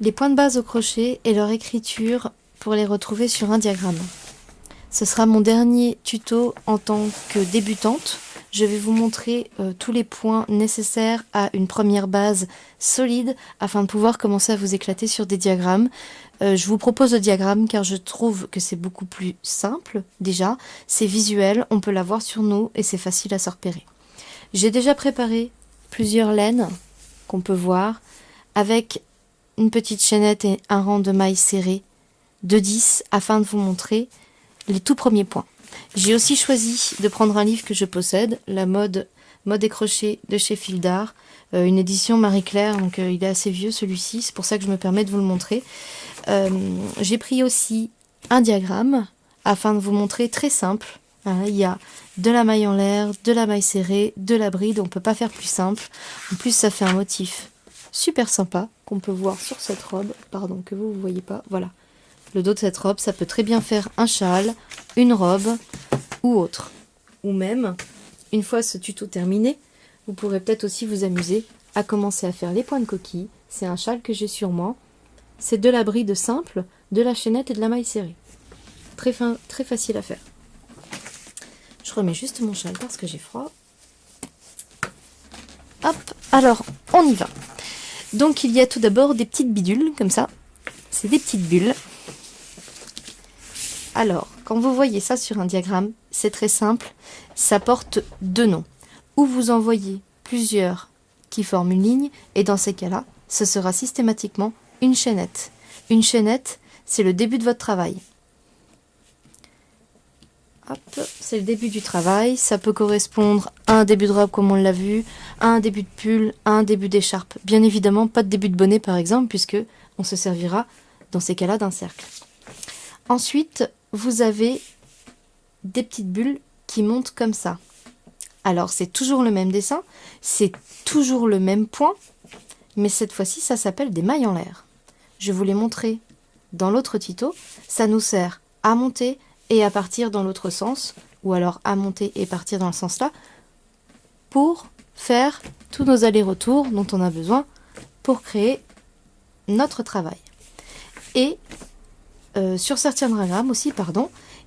les points de base au crochet et leur écriture pour les retrouver sur un diagramme. Ce sera mon dernier tuto en tant que débutante. Je vais vous montrer tous les points nécessaires à une première base solide afin de pouvoir commencer à vous éclater sur des diagrammes. Je vous propose le diagramme car je trouve que c'est beaucoup plus simple déjà. C'est visuel, on peut l'avoir sur nous et c'est facile à se repérer. J'ai déjà préparé plusieurs laines qu'on peut voir avec une petite chaînette et un rang de mailles serrées de 10 afin de vous montrer les tout premiers points. J'ai aussi choisi de prendre un livre que je possède, la mode et crochet de chez Fil d'Art, une édition Marie-Claire, donc il est assez vieux celui-ci, c'est pour ça que je me permets de vous le montrer. J'ai pris aussi un diagramme afin de vous montrer très simple. Il y a de la maille en l'air, de la maille serrée, de la bride, on ne peut pas faire plus simple. En plus ça fait un motif super sympa qu'on peut voir sur cette robe, pardon que vous ne voyez pas, voilà. Le dos de cette robe, ça peut très bien faire un châle, une robe ou autre. Ou même, une fois ce tuto terminé, vous pourrez peut-être aussi vous amuser à commencer à faire les points de coquille. C'est un châle que j'ai sur moi. C'est de la bride simple, de la chaînette et de la maille serrée. Très fin, très facile à faire. Je remets juste mon châle parce que j'ai froid. Hop, alors on y va. Donc il y a tout d'abord des petites bidules comme ça. C'est des petites bulles. Alors, quand vous voyez ça sur un diagramme, c'est très simple, ça porte deux noms. Ou vous en voyez plusieurs qui forment une ligne, et dans ces cas-là, ce sera systématiquement une chaînette. Une chaînette, c'est le début de votre travail. Hop, c'est le début du travail, ça peut correspondre à un début de robe comme on l'a vu, à un début de pull, à un début d'écharpe. Bien évidemment, pas de début de bonnet par exemple, puisque on se servira dans ces cas-là d'un cercle. Ensuite, vous avez des petites bulles qui montent comme ça. Alors, c'est toujours le même dessin, c'est toujours le même point, mais cette fois-ci, ça s'appelle des mailles en l'air. Je vous l'ai montré dans l'autre tuto, ça nous sert à monter et à partir dans l'autre sens, ou alors à monter et partir dans le sens là, pour faire tous nos allers-retours dont on a besoin pour créer notre travail. Et sur certains diagrammes aussi,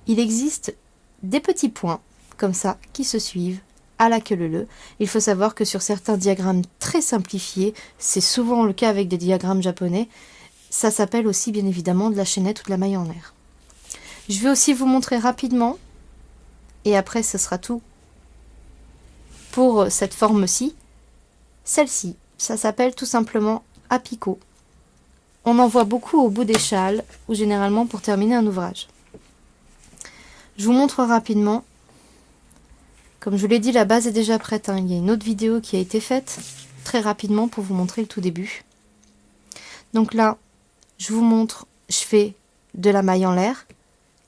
il existe des petits points comme ça qui se suivent à la queue leu. Il faut savoir que sur certains diagrammes très simplifiés, c'est souvent le cas avec des diagrammes japonais, ça s'appelle aussi bien évidemment de la chaînette ou de la maille en l'air. Je vais aussi vous montrer rapidement, et après ce sera tout pour cette forme-ci. Celle-ci, ça s'appelle tout simplement à picot. On en voit beaucoup au bout des châles, ou généralement pour terminer un ouvrage. Je vous montre rapidement. Comme je l'ai dit, la base est déjà prête. Il y a une autre vidéo qui a été faite très rapidement pour vous montrer le tout début. Donc là, je vous montre, je fais de la maille en l'air,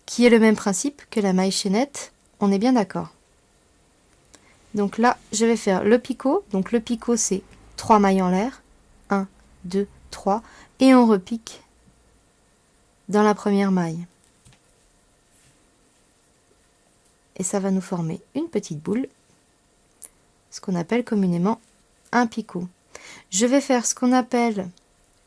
qui est le même principe que la maille chaînette. On est bien d'accord. Donc là, je vais faire le picot. Donc le picot, c'est 3 mailles en l'air. 1, 2, 3. Et on repique dans la première maille. Et ça va nous former une petite boule, ce qu'on appelle communément un picot. Je vais faire ce qu'on appelle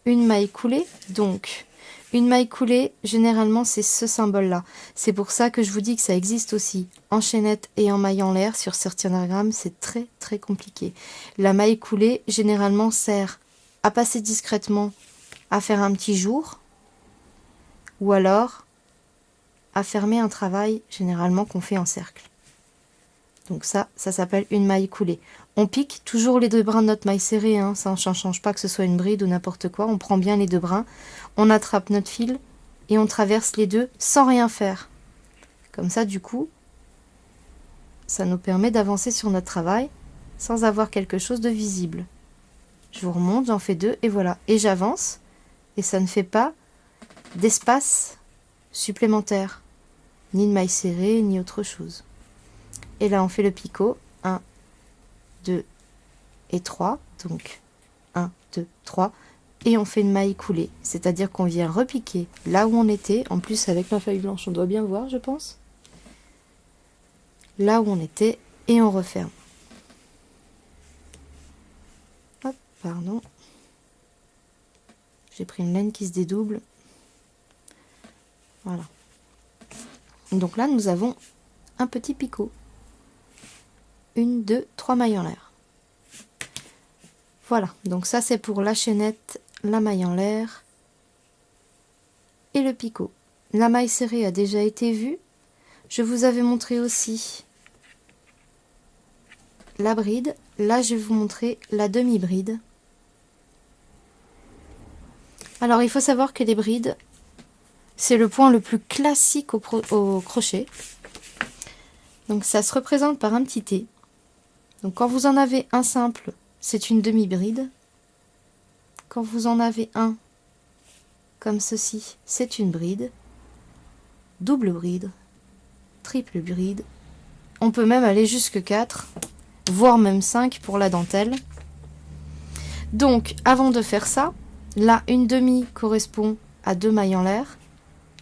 une maille coulée. Donc, une maille coulée, généralement, c'est ce symbole-là. C'est pour ça que je vous dis que ça existe aussi en chaînette et en maille en l'air. Sur certains diagrammes, c'est très très compliqué. La maille coulée, généralement, sert à passer discrètement, à faire un petit jour, ou alors à fermer un travail, généralement, qu'on fait en cercle. Donc ça s'appelle une maille coulée. On pique toujours les deux brins de notre maille serrée, ça ne change pas que ce soit une bride ou n'importe quoi. On prend bien les deux brins, on attrape notre fil et on traverse les deux sans rien faire. Comme ça, du coup, ça nous permet d'avancer sur notre travail sans avoir quelque chose de visible. Je vous remonte, j'en fais deux et voilà. Et j'avance et ça ne fait pas d'espace supplémentaire, ni de maille serrée, ni autre chose. Et là, on fait le picot. 1, 2 et 3. Donc, 1, 2, 3. Et on fait une maille coulée. C'est-à-dire qu'on vient repiquer là où on était. En plus, avec ma feuille blanche, on doit bien voir, je pense. Là où on était. Et on referme. Hop, pardon. J'ai pris une laine qui se dédouble. Voilà. Donc là, nous avons un petit picot. 1, 2, 3 mailles en l'air. Voilà, donc ça c'est pour la chaînette, la maille en l'air et le picot. La maille serrée a déjà été vue. Je vous avais montré aussi la bride. Là, je vais vous montrer la demi-bride. Alors, il faut savoir que les brides, c'est le point le plus classique au crochet. Donc, ça se représente par un petit T. Donc, quand vous en avez un simple, c'est une demi-bride. Quand vous en avez un comme ceci, c'est une bride. Double bride, triple bride. On peut même aller jusque 4, voire même 5 pour la dentelle. Donc, avant de faire ça, là, une demi correspond à 2 mailles en l'air.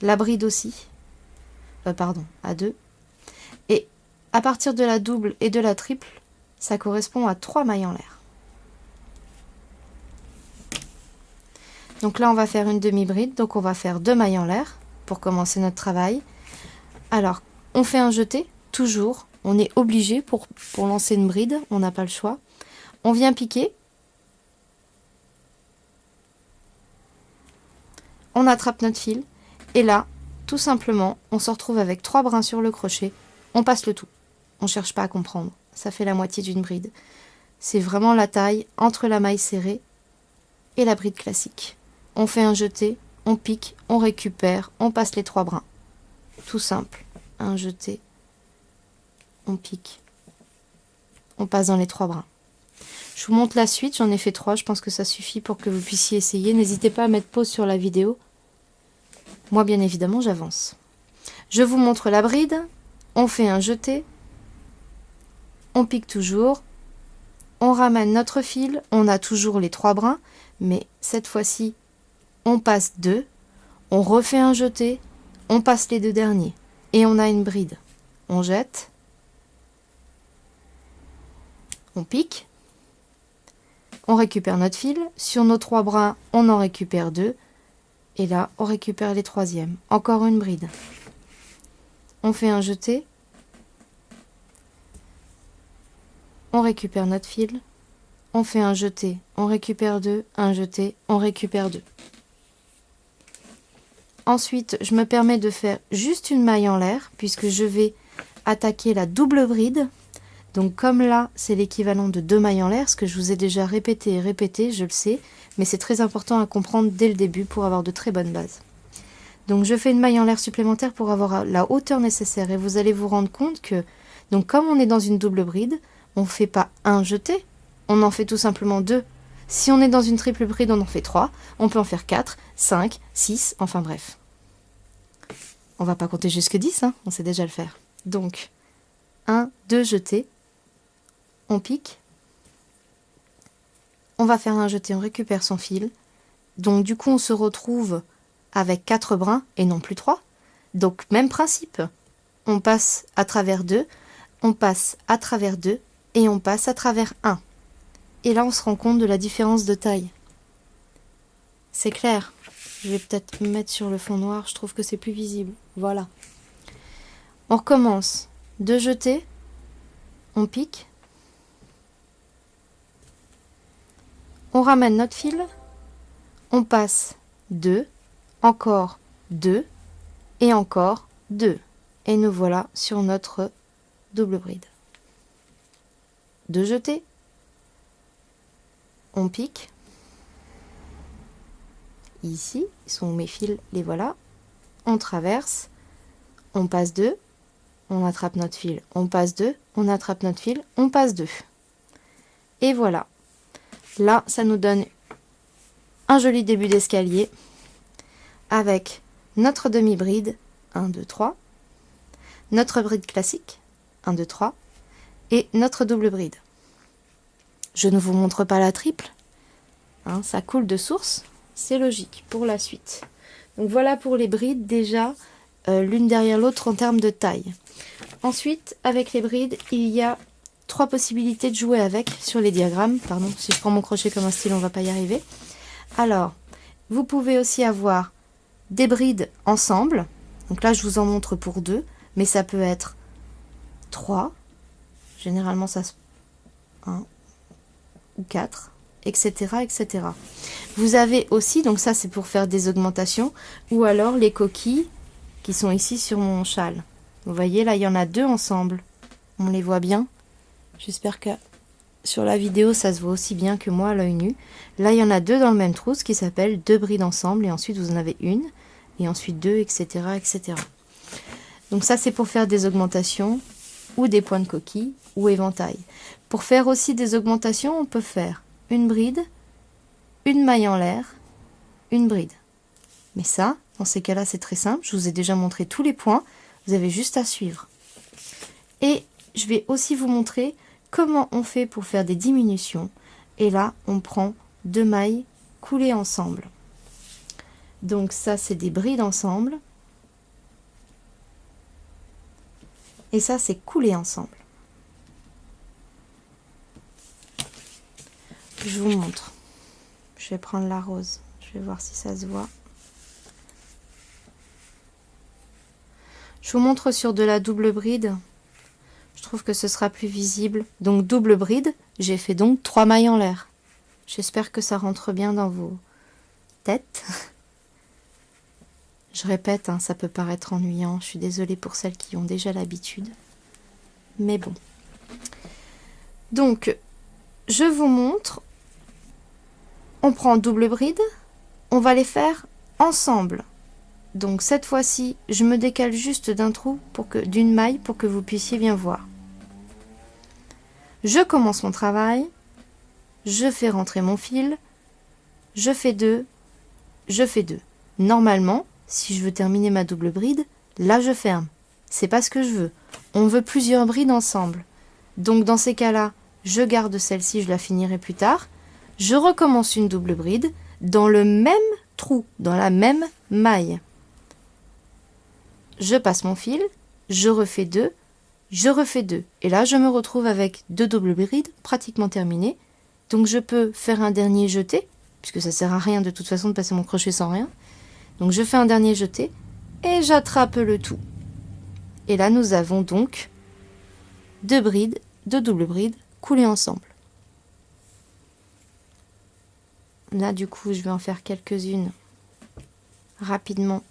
La bride aussi. Pardon, à 2. Et à partir de la double et de la triple, ça correspond à 3 mailles en l'air. Donc là, on va faire une demi-bride. Donc, on va faire 2 mailles en l'air pour commencer notre travail. Alors, on fait un jeté, toujours. On est obligé pour lancer une bride. On n'a pas le choix. On vient piquer. On attrape notre fil. Et là, tout simplement, on se retrouve avec 3 brins sur le crochet. On passe le tout. On ne cherche pas à comprendre. Ça fait la moitié d'une bride. C'est vraiment la taille entre la maille serrée et la bride classique. On fait un jeté, on pique, on récupère, on passe les 3 brins. Tout simple. Un jeté, on pique, on passe dans les 3 brins. Je vous montre la suite, j'en ai fait 3, je pense que ça suffit pour que vous puissiez essayer. N'hésitez pas à mettre pause sur la vidéo. Moi, bien évidemment, j'avance. Je vous montre la bride, on fait un jeté, on pique toujours, on ramène notre fil, on a toujours les 3 brins, mais cette fois-ci, on passe 2, on refait un jeté, on passe les 2 derniers, et on a une bride. On jette, on pique, on récupère notre fil, sur nos 3 brins, on en récupère 2, et là, on récupère les 3e. Encore une bride. On fait un jeté, on récupère notre fil, on fait un jeté, on récupère 2, un jeté, on récupère 2. Ensuite, je me permets de faire juste une maille en l'air, puisque je vais attaquer la double bride. Donc comme là, c'est l'équivalent de 2 mailles en l'air, ce que je vous ai déjà répété et répété, je le sais, mais c'est très important à comprendre dès le début pour avoir de très bonnes bases. Donc je fais une maille en l'air supplémentaire pour avoir la hauteur nécessaire, et vous allez vous rendre compte que, donc comme on est dans une double bride, on ne fait pas un jeté, on en fait tout simplement 2. Si on est dans une triple bride, on en fait 3, on peut en faire 4, 5, 6, enfin bref. On va pas compter jusque 10, hein, on sait déjà le faire. Donc, 1, 2 jetés, on pique, on va faire un jeté, on récupère son fil. Donc du coup, on se retrouve avec 4 brins et non plus 3. Donc, même principe. On passe à travers 2, on passe à travers 2 et on passe à travers 1. Et là, on se rend compte de la différence de taille. C'est clair. Je vais peut-être me mettre sur le fond noir, je trouve que c'est plus visible. Voilà. On recommence. 2 jetés, on pique, on ramène notre fil, on passe 2, encore 2 et encore 2. Et nous voilà sur notre double bride. 2 jetés, on pique. Ici sont mes fils, les voilà. On traverse, on passe 2, on attrape notre fil, on passe 2, on attrape notre fil, on passe 2. Et voilà. Là, ça nous donne un joli début d'escalier avec notre demi-bride, 1, 2, 3, notre bride classique, 1, 2, 3, et notre double bride. Je ne vous montre pas la triple, hein, ça coule de source, c'est logique pour la suite. Donc voilà pour les brides déjà, l'une derrière l'autre en termes de taille. Ensuite, avec les brides, il y a 3 possibilités de jouer avec sur les diagrammes. Pardon, si je prends mon crochet comme un stylo, on ne va pas y arriver. Alors, Vous pouvez aussi avoir des brides ensemble. Donc là, je vous en montre pour 2, mais ça peut être 3. Généralement, ça se... 1 ou 4, etc., etc. Vous avez aussi, donc ça c'est pour faire des augmentations, ou alors les coquilles qui sont ici sur mon châle. Vous voyez, là, il y en a 2 ensemble. On les voit bien. J'espère que sur la vidéo, ça se voit aussi bien que moi à l'œil nu. Là, il y en a 2 dans le même trou, ce qui s'appelle 2 brides ensemble, et ensuite vous en avez une, et ensuite 2, etc., etc. Donc ça, c'est pour faire des augmentations, ou des points de coquille, ou éventail. Pour faire aussi des augmentations, on peut faire une bride, une maille en l'air, une bride. Mais ça, dans ces cas-là, c'est très simple. Je vous ai déjà montré tous les points. Vous avez juste à suivre. Et je vais aussi vous montrer comment on fait pour faire des diminutions. Et là, on prend 2 mailles coulées ensemble. Donc ça, c'est des brides ensemble. Et ça, c'est coulé ensemble. Je vous montre. Je vais prendre la rose. Je vais voir si ça se voit. Je vous montre sur de la double bride. Je trouve que ce sera plus visible. Donc double bride, j'ai fait donc 3 mailles en l'air. J'espère que ça rentre bien dans vos têtes. Je répète, hein, ça peut paraître ennuyant. Je suis désolée pour celles qui ont déjà l'habitude. Mais bon. Donc, je vous montre. On prend double bride. On va les faire ensemble. Donc cette fois-ci, je me décale juste d'un trou d'une maille pour que vous puissiez bien voir. Je commence mon travail, je fais rentrer mon fil, je fais 2, je fais 2. Normalement, si je veux terminer ma double bride, là je ferme. C'est pas ce que je veux. On veut plusieurs brides ensemble. Donc dans ces cas-là, je garde celle-ci, je la finirai plus tard. Je recommence une double bride dans le même trou, dans la même maille. Je passe mon fil, je refais 2, je refais 2. Et là, je me retrouve avec 2 doubles brides pratiquement terminées. Donc, je peux faire un dernier jeté, puisque ça sert à rien de toute façon de passer mon crochet sans rien. Donc, je fais un dernier jeté et j'attrape le tout. Et là, nous avons donc 2 brides, 2 doubles brides coulées ensemble. Là, du coup, je vais en faire quelques-unes rapidement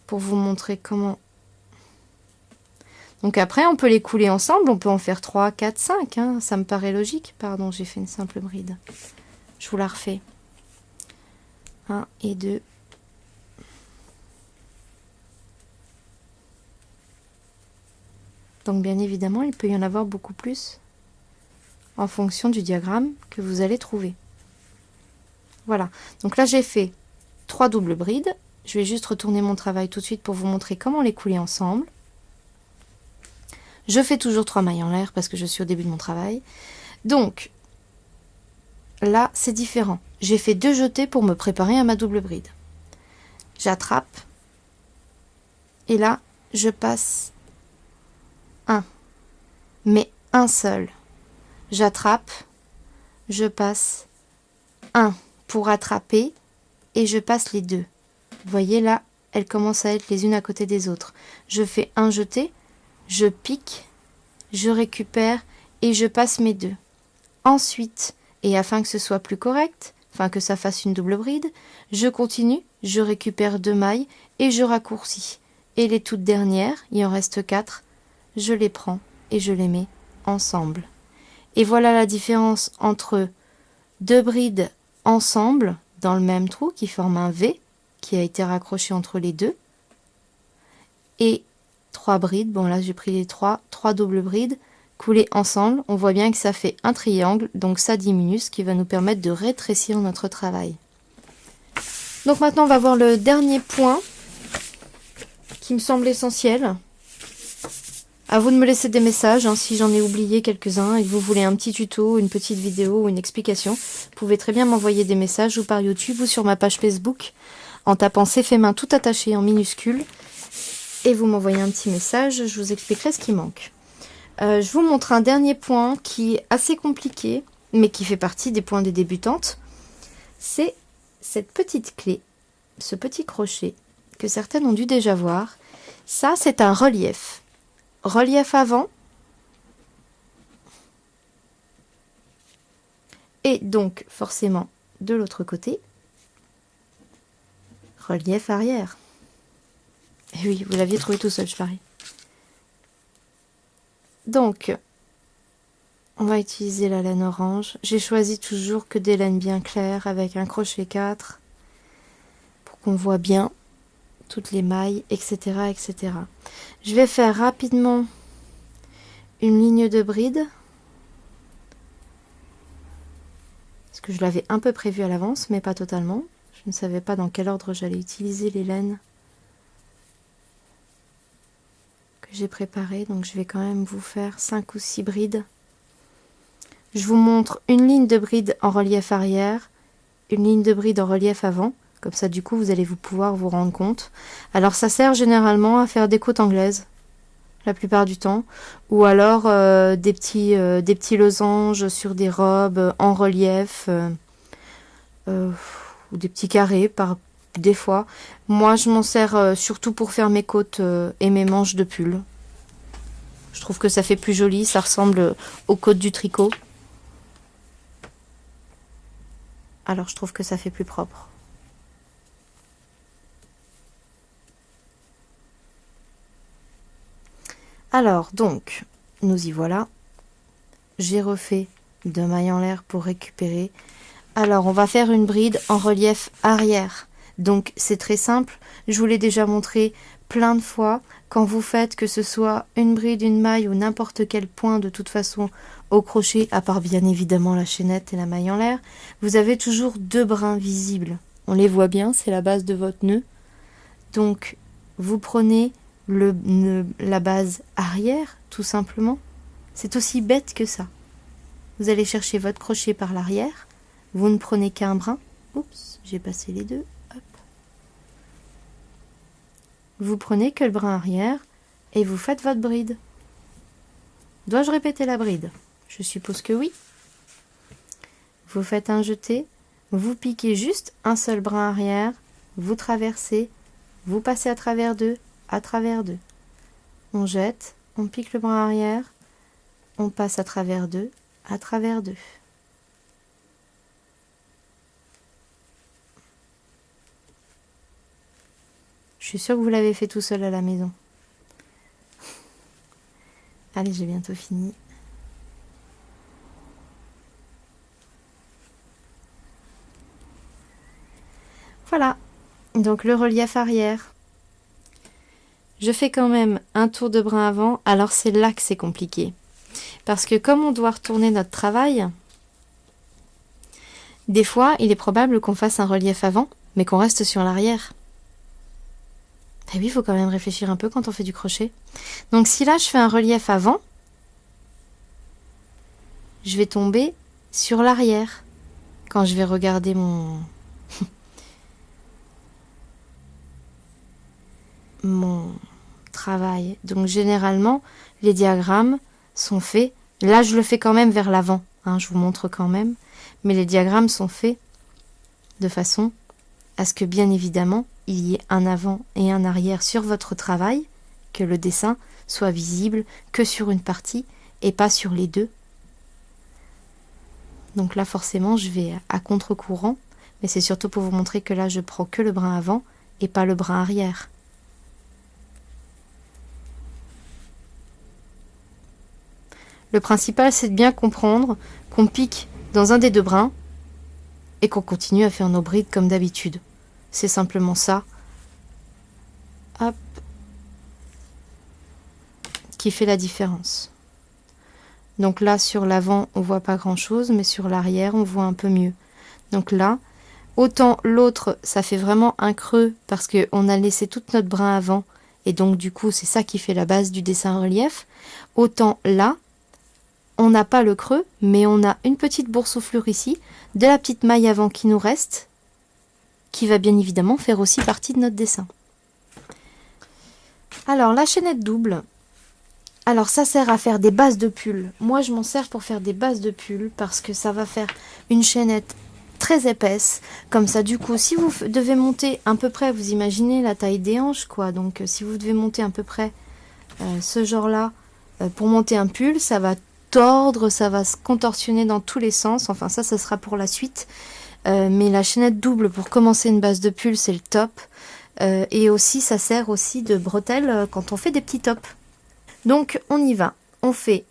pour vous montrer comment. Donc après, on peut les couler ensemble, on peut en faire 3, 4, 5, hein, ça me paraît logique. Pardon, j'ai fait une simple bride. Je vous la refais. 1 et 2. Donc bien évidemment, il peut y en avoir beaucoup plus en fonction du diagramme que vous allez trouver. Voilà, donc là j'ai fait 3 doubles brides. Je vais juste retourner mon travail tout de suite pour vous montrer comment les couler ensemble. Je fais toujours 3 mailles en l'air parce que je suis au début de mon travail. Donc, là, c'est différent. J'ai fait 2 jetés pour me préparer à ma double bride. J'attrape. Et là, je passe 1. Mais un seul. J'attrape. Je passe 1 pour attraper. Et je passe les 2. Vous voyez là, elles commencent à être les unes à côté des autres. Je fais un jeté, je pique, je récupère et je passe mes 2. Ensuite, et afin que ce soit plus correct, afin que ça fasse une double bride, je continue, je récupère 2 mailles et je raccourcis. Et les toutes dernières, il en reste 4, je les prends et je les mets ensemble. Et voilà la différence entre 2 brides ensemble dans le même trou qui forme un V qui a été raccroché entre les 2 et 3 brides. Bon là j'ai pris les 3 doubles brides coulées ensemble. On voit bien que ça fait un triangle, donc ça diminue, ce qui va nous permettre de rétrécir notre travail. Donc maintenant on va voir le dernier point qui me semble essentiel. À vous de me laisser des messages, hein, si j'en ai oublié quelques-uns et que vous voulez un petit tuto, une petite vidéo ou une explication. Vous pouvez très bien m'envoyer des messages ou par YouTube ou sur ma page Facebook en tapant C'est fait main tout attaché en minuscules. Et vous m'envoyez un petit message, je vous expliquerai ce qui manque. Je vous montre un dernier point qui est assez compliqué, mais qui fait partie des points des débutantes. C'est cette petite clé, ce petit crochet que certaines ont dû déjà voir. Ça, c'est un relief. Relief avant. Et donc, forcément, de l'autre côté, relief arrière. Et oui, vous l'aviez trouvé tout seul, je parie. Donc, on va utiliser la laine orange. J'ai choisi toujours que des laines bien claires avec un crochet 4 pour qu'on voit bien toutes les mailles, etc., etc. Je vais faire rapidement une ligne de bride parce que je l'avais un peu prévu à l'avance, mais pas totalement. Je ne savais pas dans quel ordre j'allais utiliser les laines que j'ai préparées, donc je vais quand même vous faire 5 ou 6 brides. Je vous montre une ligne de bride en relief arrière, une ligne de bride en relief avant, comme ça du coup vous allez pouvoir vous rendre compte. Alors ça sert généralement à faire des côtes anglaises, la plupart du temps, ou alors des petits losanges sur des robes en relief, ou des petits carrés des fois. Moi je m'en sers surtout pour faire mes côtes et mes manches de pull. Je trouve que ça fait plus joli, ça ressemble aux côtes du tricot. Alors je trouve que ça fait plus propre. Alors donc, nous y voilà. J'ai refait 2 mailles en l'air pour récupérer. Alors on va faire une bride en relief arrière. Donc c'est très simple, je vous l'ai déjà montré plein de fois. Quand vous faites que ce soit une bride, une maille ou n'importe quel point de toute façon au crochet, à part bien évidemment la chaînette et la maille en l'air, vous avez toujours 2 brins visibles. On les voit bien, c'est la base de votre nœud. Donc vous prenez la base arrière, tout simplement. C'est aussi bête que ça. Vous allez chercher votre crochet par l'arrière. Vous ne prenez qu'un brin. Oups, j'ai passé les deux. Hop. Vous prenez que le brin arrière et vous faites votre bride. Dois-je répéter la bride? Je suppose que oui. Vous faites un jeté, vous piquez juste un seul brin arrière, vous traversez, vous passez à travers deux. On jette, on pique le brin arrière, on passe à travers deux. Je suis sûre que vous l'avez fait tout seul à la maison. Allez, j'ai bientôt fini. Voilà, donc le relief arrière. Je fais quand même un tour de brin avant, alors c'est là que c'est compliqué. Parce que comme on doit retourner notre travail, des fois il est probable qu'on fasse un relief avant, mais qu'on reste sur l'arrière. Et oui, il faut quand même réfléchir un peu quand on fait du crochet. Donc si là je fais un relief avant, je vais tomber sur l'arrière quand je vais regarder mon travail. Donc généralement les diagrammes sont faits, là je le fais quand même vers l'avant, hein, je vous montre quand même, mais les diagrammes sont faits de façon à ce que bien évidemment il y ait un avant et un arrière sur votre travail, que le dessin soit visible que sur une partie et pas sur les deux. Donc là forcément je vais à contre-courant, mais c'est surtout pour vous montrer que là je prends que le brin avant et pas le brin arrière. Le principal c'est de bien comprendre qu'on pique dans un des deux brins et qu'on continue à faire nos brides comme d'habitude. C'est simplement ça. Hop. Qui fait la différence. Donc là sur l'avant on voit pas grand chose, mais sur l'arrière on voit un peu mieux. Donc là, autant l'autre ça fait vraiment un creux parce qu'on a laissé toute notre brin avant et donc du coup c'est ça qui fait la base du dessin relief. Autant là, on n'a pas le creux, mais on a une petite boursouflure ici, de la petite maille avant qui nous reste, qui va bien évidemment faire aussi partie de notre dessin. Alors la chaînette double, alors ça sert à faire des bases de pull. Moi je m'en sers pour faire des bases de pull parce que ça va faire une chaînette très épaisse. Comme ça, du coup, si vous devez monter à peu près, vous imaginez la taille des hanches, quoi. Donc, si vous devez monter à peu près ce genre-là, pour monter un pull, ça va tordre, ça va se contorsionner dans tous les sens. Enfin, ça sera pour la suite. Mais la chaînette double pour commencer une base de pull, c'est le top. Et aussi, ça sert aussi de bretelle quand on fait des petits tops. Donc, on y va. On fait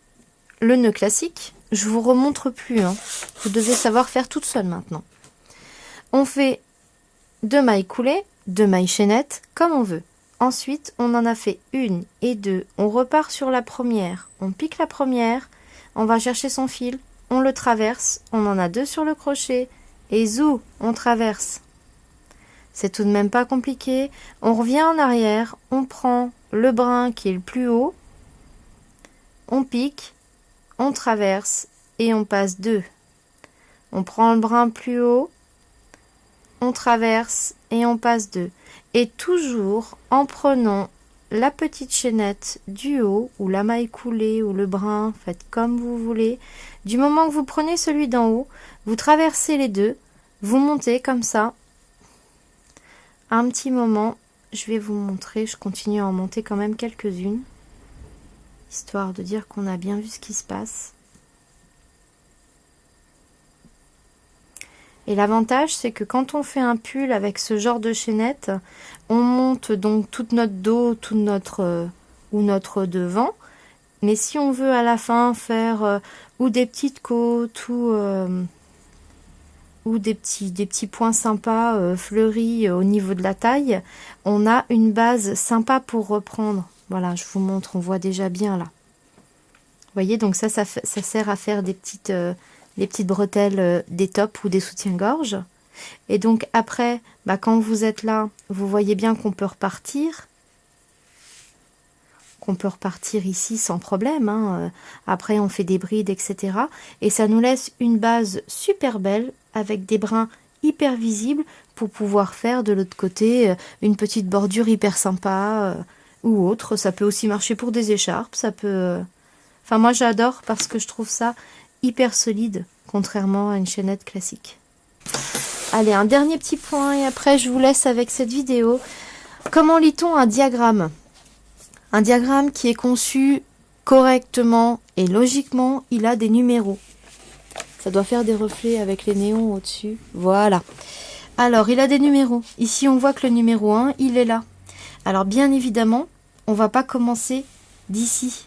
le nœud classique. Je vous remontre plus. Hein. Vous devez savoir faire toute seule maintenant. On fait 2 mailles coulées, 2 mailles chaînettes, comme on veut. Ensuite, on en a fait 1 et 2. On repart sur la première. On pique la première. On va chercher son fil. On le traverse. On en a 2 sur le crochet. Et zou, on traverse. C'est tout de même pas compliqué. On revient en arrière. On prend le brin qui est le plus haut. On pique. On traverse. Et on passe 2. On prend le brin plus haut. On traverse et on passe 2. Et toujours en prenant la petite chaînette du haut, ou la maille coulée, ou le brin, faites comme vous voulez. Du moment que vous prenez celui d'en haut, vous traversez les deux, vous montez comme ça. Un petit moment, je vais vous montrer, je continue à en monter quand même quelques-unes, histoire de dire qu'on a bien vu ce qui se passe. Et l'avantage, c'est que quand on fait un pull avec ce genre de chaînette, on monte donc toute notre dos, tout notre ou notre devant. Mais si on veut à la fin faire ou des petites côtes ou des petits points sympas fleuris au niveau de la taille, on a une base sympa pour reprendre. Voilà, je vous montre, on voit déjà bien là. Vous voyez, donc ça sert à faire des petites bretelles, des tops ou des soutiens-gorge. Et donc après, quand vous êtes là, vous voyez bien qu'on peut repartir. Ici sans problème. Hein. Après, on fait des brides, etc. Et ça nous laisse une base super belle avec des brins hyper visibles pour pouvoir faire de l'autre côté une petite bordure hyper sympa ou autre. Ça peut aussi marcher pour des écharpes. Ça peut... Enfin, moi, j'adore parce que je trouve ça hyper solide, contrairement à une chaînette classique. Allez, un dernier petit point et après, je vous laisse avec cette vidéo. Comment lit-on un diagramme ? Un diagramme qui est conçu correctement et logiquement, il a des numéros. Ça doit faire des reflets avec les néons au-dessus. Voilà. Alors, il a des numéros. Ici, on voit que le numéro 1, il est là. Alors, bien évidemment, on va pas commencer d'ici.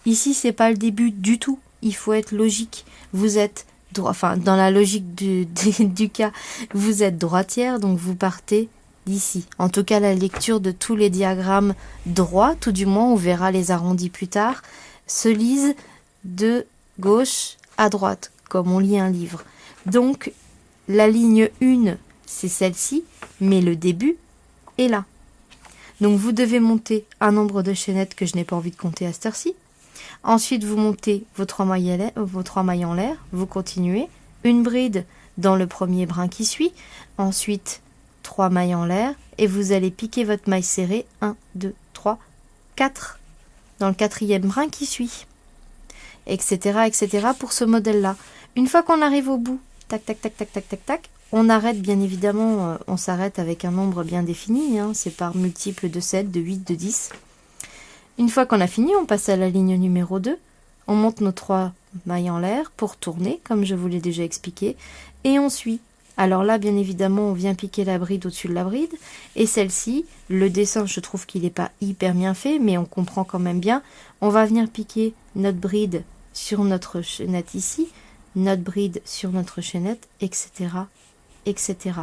Ici, c'est pas le début du tout. Il faut être logique. Vous êtes dans la logique du cas, vous êtes droitière, donc vous partez d'ici. En tout cas, la lecture de tous les diagrammes droits, tout du moins, on verra les arrondis plus tard, se lisent de gauche à droite, comme on lit un livre. Donc, la ligne 1, c'est celle-ci, mais le début est là. Donc, vous devez monter un nombre de chaînettes que je n'ai pas envie de compter à cette heure-ci. Ensuite, vous montez vos 3 mailles en l'air, vous continuez, une bride dans le premier brin qui suit, ensuite 3 mailles en l'air, et vous allez piquer votre maille serrée, 1, 2, 3, 4, dans le 4e brin qui suit, etc., etc., pour ce modèle-là. Une fois qu'on arrive au bout, tac, tac, tac, tac, tac, tac, tac, on arrête, bien évidemment, on s'arrête avec un nombre bien défini, hein, c'est par multiple de 7, de 8, de 10. Une fois qu'on a fini, on passe à la ligne numéro 2. On monte nos 3 mailles en l'air pour tourner, comme je vous l'ai déjà expliqué, et on suit. Alors là, bien évidemment, on vient piquer la bride au-dessus de la bride, et celle-ci, le dessin, je trouve qu'il n'est pas hyper bien fait, mais on comprend quand même bien. On va venir piquer notre bride sur notre chaînette ici, notre bride sur notre chaînette, etc., etc.